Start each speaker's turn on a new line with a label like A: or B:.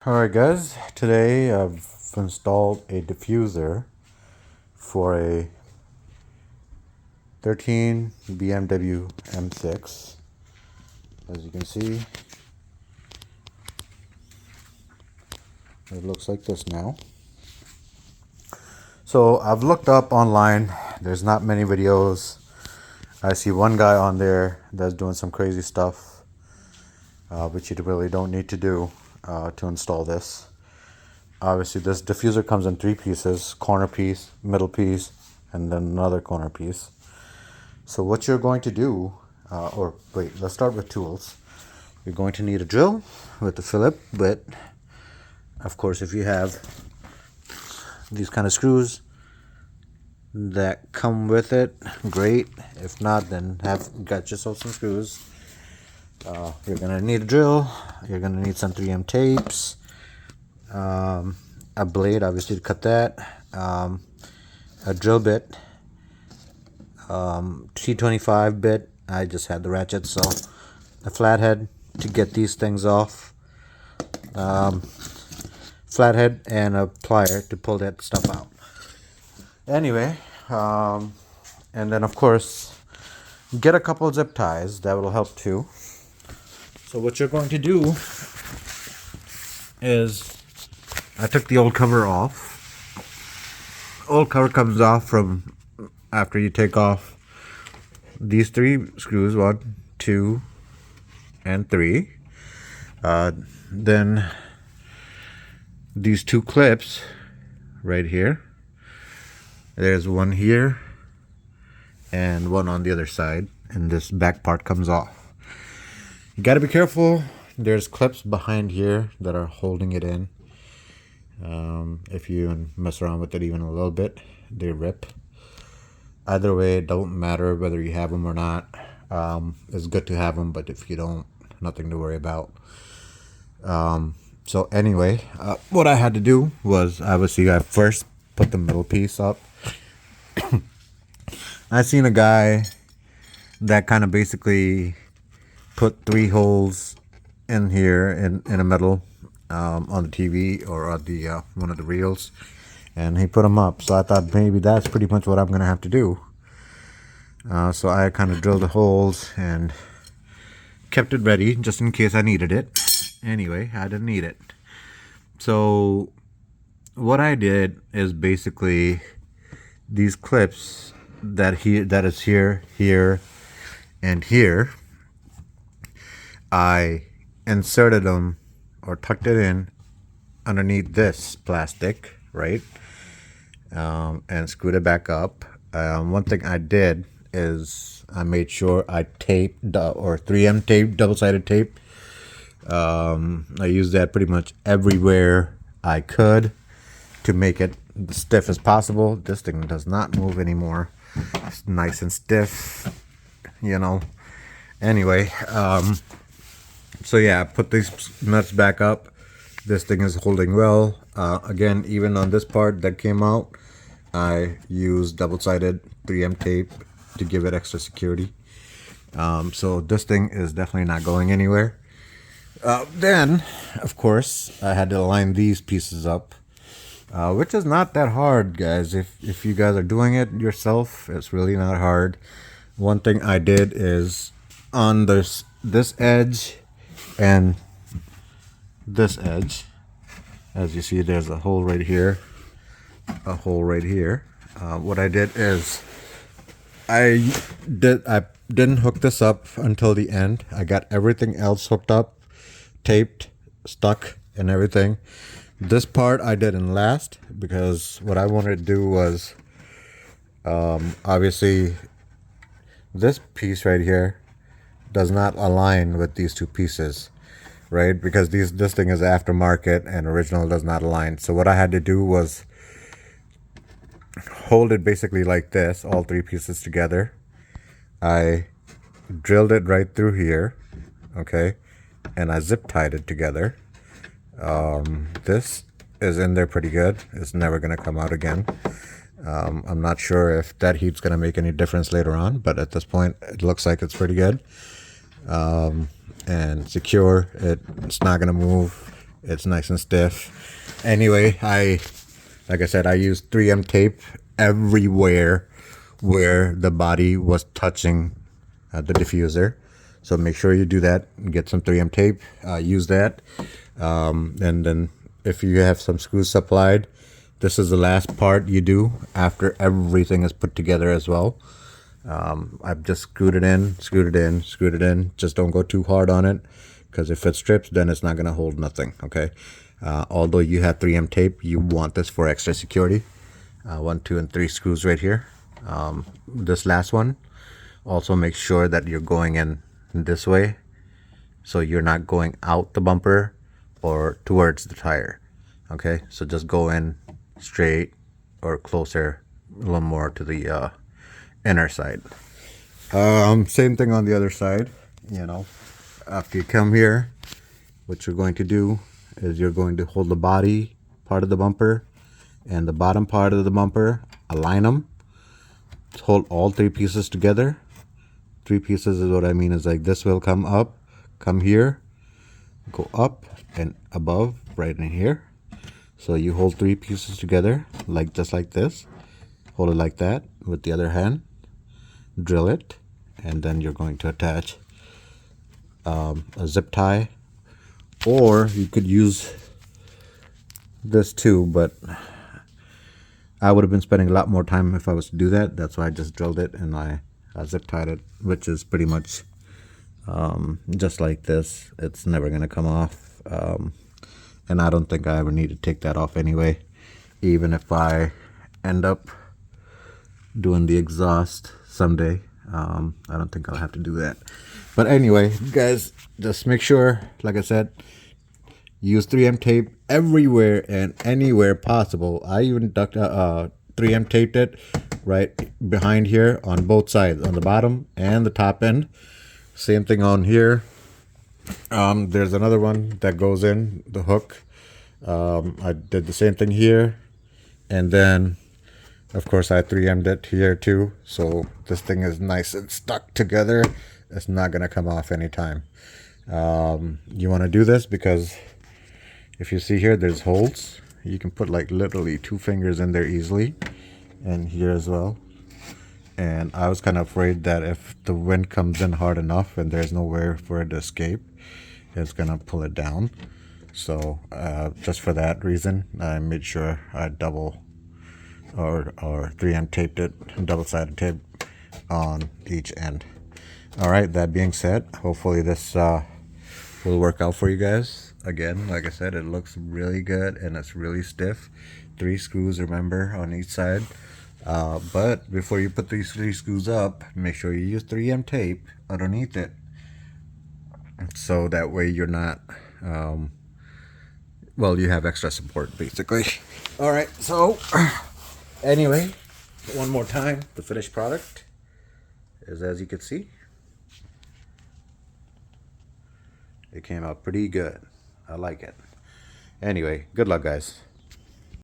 A: Alright guys, today I've installed a diffuser for a 13 BMW M6. As you can see, it looks like this now. So I've looked up online, there's not many videos. I see one guy on there that's doing some crazy stuff, which you really don't need to do to install this. Obviously this diffuser comes in three pieces: corner piece, middle piece, and then another corner piece. So what you're going to do, let's start with tools. You're going to need a drill with the Phillips bit. Of course, if you have these kind of screws that come with it, great. If not, then got yourself some screws. You're gonna need a drill. You're gonna need some 3M tapes, a blade, obviously, to cut that, a drill bit, T25 bit. I just had the ratchet, so a flathead to get these things off, flathead, and a plier to pull that stuff out. Anyway, and then of course get a couple zip ties. That will help too. So what you're going to do is, I took the old cover off. Old cover comes off from after you take off these three screws, 1, 2, and 3. Then these two clips right here. There's one here and one on the other side, and this back part comes off. You got to be careful. There's clips behind here that are holding it in. If you mess around with it even a little bit, they rip. Either way, it don't matter whether you have them or not. It's good to have them, but if you don't, nothing to worry about. So anyway, what I had to do was, obviously, I first put the middle piece up. I seen a guy that kind of basically put 3 holes in here in a metal, on the TV or on the one of the reels, and he put them up. So I thought maybe that's pretty much what I'm gonna have to do. So I kind of drilled the holes and kept it ready just in case I needed it. Anyway, I didn't need it. So what I did is basically these clips that is here, here, and here, I inserted them or tucked it in underneath this plastic, right? And screwed it back up. One thing I did is I made sure I taped or 3M tape, double-sided tape. I used that pretty much everywhere I could to make it as stiff as possible. This thing does not move anymore. It's nice and stiff, you know. Anyway, so yeah, I put these nuts back up. This thing is holding well. Again, even on this part that came out, I used double-sided 3M tape to give it extra security. So this thing is definitely not going anywhere. Then, of course, I had to line these pieces up, which is not that hard, guys. If you guys are doing it yourself, it's really not hard. One thing I did is on this edge and this edge, as you see, there's a hole right here, a hole right here. What I did is I didn't hook this up until the end. I got everything else hooked up, taped, stuck, and everything. This part I did in last because what I wanted to do was, obviously, this piece right here does not align with these two pieces, right? Because this thing is aftermarket and original does not align. So what I had to do was hold it basically like this, all 3 pieces together. I drilled it right through here, okay, and I zip tied it together. This is in there pretty good. It's never gonna come out again. I'm not sure if that heat's gonna make any difference later on, but at this point it looks like it's pretty good. And secure. It's not gonna move. It's nice and stiff. Anyway, like I said, I used 3M tape everywhere where the body was touching the diffuser. So make sure you do that. Get some 3M tape. Use that. And then if you have some screws supplied, this is the last part you do after everything is put together as well. I've just screwed it in, screwed it in, screwed it in. Just don't go too hard on it, because if it strips, then it's not going to hold nothing. Okay. Although you have 3M tape, you want this for extra security. 1, 2, and 3 screws right here. This last one, also make sure that you're going in this way, so you're not going out the bumper or towards the tire. Okay, so just go in straight or closer, a little more to the inner side. Same thing on the other side. You know, after you come here, what you're going to do is you're going to hold the body part of the bumper and the bottom part of the bumper, align them, hold all 3 pieces together. 3 pieces is what I mean is like this will come up, come here, go up and above right in here. So you hold 3 pieces together, like just like this. Hold it like that with the other hand, drill it, and then you're going to attach a zip tie, or you could use this too, but I would have been spending a lot more time if I was to do that. That's why I just drilled it and I zip tied it, which is pretty much just like this. It's never going to come off, and I don't think I ever need to take that off anyway, even if I end up doing the exhaust someday. I don't think I'll have to do that. But anyway, guys, just make sure, like I said, use 3M tape everywhere and anywhere possible. I even 3M taped it right behind here on both sides, on the bottom and the top end. Same thing on here. There's another one that goes in the hook. I did the same thing here, and then of course I 3M'd it here too, so this thing is nice and stuck together. It's not gonna come off anytime. You want to do this because if you see here, there's holes. You can put like literally 2 fingers in there easily, and here as well. And I was kind of afraid that if the wind comes in hard enough and there's nowhere for it to escape, it's gonna pull it down. So just for that reason, I made sure I double or 3M taped it, double-sided tape on each end. All right, that being said, hopefully this will work out for you guys. Again, like I said, it looks really good and it's really stiff. 3 screws, remember, on each side. But before you put these 3 screws up, make sure you use 3M tape underneath it, so that way you're not well, you have extra support basically. All right, so anyway, one more time, the finished product is, as you can see, it came out pretty good. I like it. Anyway, good luck, guys.